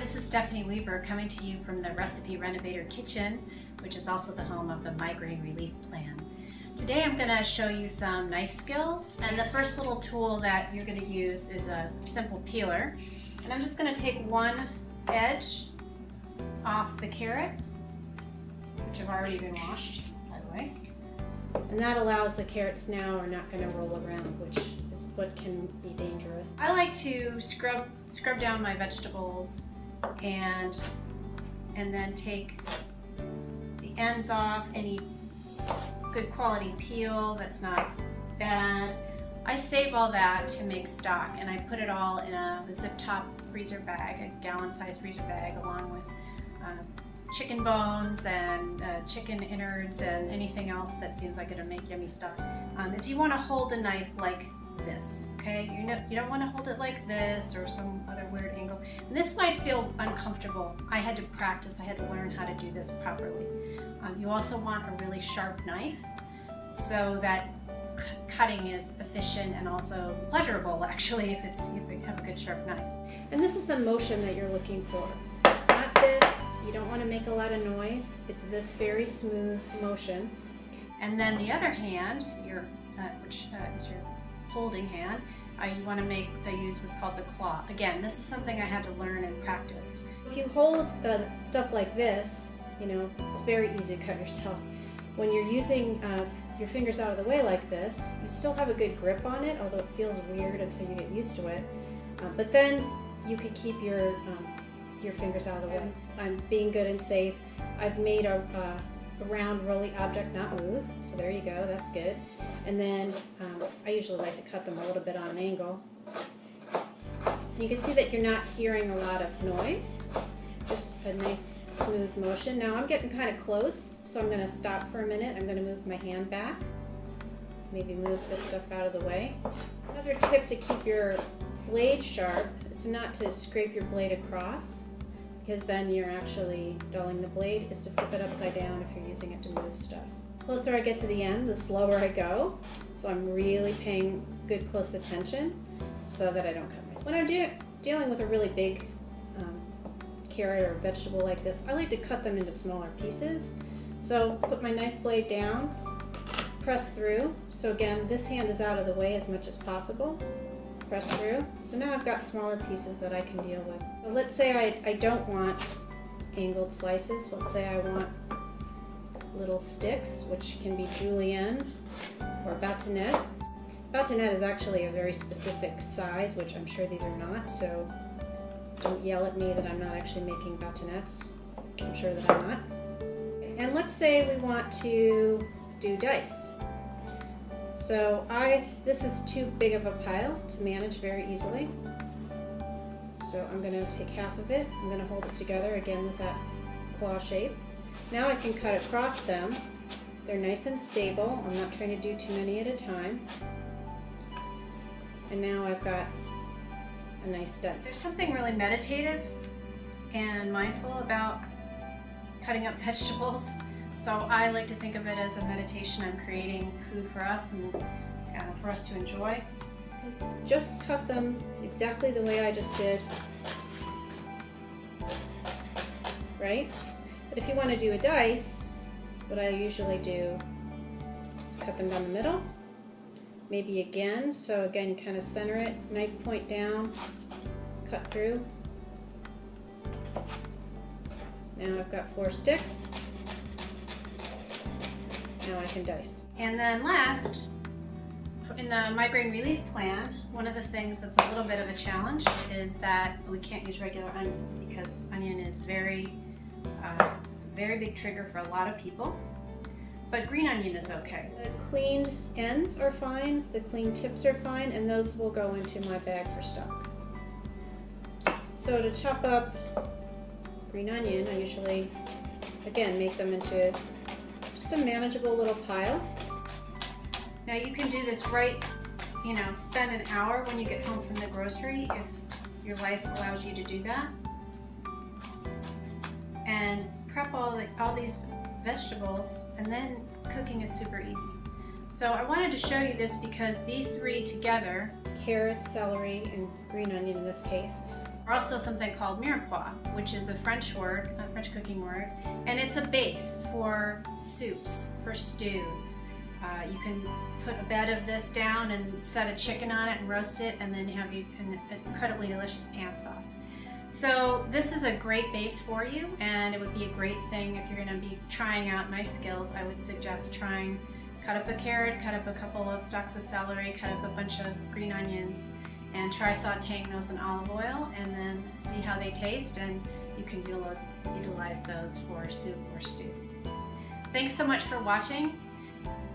this is Stephanie Weaver coming to you from the Recipe Renovator Kitchen, which is also the home of the Migraine Relief Plan. Today I'm going to show you some knife skills, and the first little tool that you're going to use is a simple peeler. And I'm just going to take one edge off the carrot, which have already been washed, by the way. And that allows the carrots now are not going to roll around, which is what can be dangerous. I like to scrub down my vegetables and then take the ends off, any good quality peel that's not bad. I save all that to make stock, and I put it all in a zip top freezer bag, a gallon-sized freezer bag, along with chicken bones and chicken innards and anything else that seems like it'll make yummy stock. Is you want to hold the knife like this, okay? You don't want to hold it like this or some other weird angle. And this might feel uncomfortable. I had to practice. I had to learn how to do this properly. You also want a really sharp knife so that cutting is efficient and also pleasurable, actually, if you have a good sharp knife. And this is the motion that you're looking for. Not this. You don't want to make a lot of noise. It's this very smooth motion. And then the other hand, which is your holding hand, you want to use what's called the claw. Again, this is something I had to learn and practice. If you hold stuff like this, it's very easy to cut yourself. When you're using your fingers out of the way like this, you still have a good grip on it, although it feels weird until you get used to it. But then you can keep your fingers out of the way. I'm being good and safe. I've made a round rolly object not move, so there you go, that's good. And then I usually like to cut them a little bit on an angle. You can see that you're not hearing a lot of noise, just a nice smooth motion. Now I'm getting kind of close, so I'm going to stop for a minute. I'm going to move my hand back, maybe move this stuff out of the way. Another tip to keep your blade sharp is not to scrape your blade across, because then you're actually dulling the blade, is to flip it upside down if you're using it to move stuff. The closer I get to the end, the slower I go, so I'm really paying good close attention so that I don't cut myself. When I'm dealing with a really big carrot or vegetable like this, I like to cut them into smaller pieces. So put my knife blade down, press through. So again, this hand is out of the way as much as possible. Press through. So now I've got smaller pieces that I can deal with. So let's say I don't want angled slices. Let's say I want little sticks, which can be julienne or bâtonnet. Bâtonnet is actually a very specific size, which I'm sure these are not, so don't yell at me that I'm not actually making bâtonnets. I'm sure that I'm not. And let's say we want to do dice. So this is too big of a pile to manage very easily. So I'm going to take half of it. I'm going to hold it together again with that claw shape. Now I can cut across them. They're nice and stable. I'm not trying to do too many at a time. And now I've got a nice dice. There's something really meditative and mindful about cutting up vegetables. So I like to think of it as a meditation. I'm creating food for us and for us to enjoy. Just cut them exactly the way I just did, right? But if you want to do a dice, what I usually do is cut them down the middle, maybe again. So again, kind of center it, knife point down, cut through. Now I've got 4 sticks. Now I can dice. And then last, in the Migraine Relief Plan, one of the things that's a little bit of a challenge is that we can't use regular onion, because onion is it's a very big trigger for a lot of people. But green onion is okay. The cleaned ends are fine, the clean tips are fine, and those will go into my bag for stock. So to chop up green onion, I usually, again, make them into just a manageable little pile. Now you can do this spend an hour when you get home from the grocery if your life allows you to do that. And prep all these vegetables, and then cooking is super easy. So I wanted to show you this because these three together, carrots, celery, and green onion in this case, or also something called Mirepoix, which is a French word, a French cooking word, and it's a base for soups, for stews. You can put a bed of this down and set a chicken on it and roast it, and then have an incredibly delicious pan sauce. So this is a great base for you, and it would be a great thing if you're going to be trying out knife skills. I would suggest trying, cut up a carrot, cut up a couple of stalks of celery, cut up a bunch of green onions, and try sauteing those in olive oil, and then see how they taste, and you can utilize those for soup or stew. Thanks so much for watching.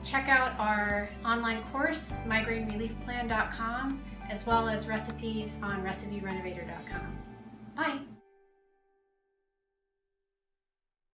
Check out our online course, migraine-relief-plan.com, as well as recipes on recipierenovator.com. Bye!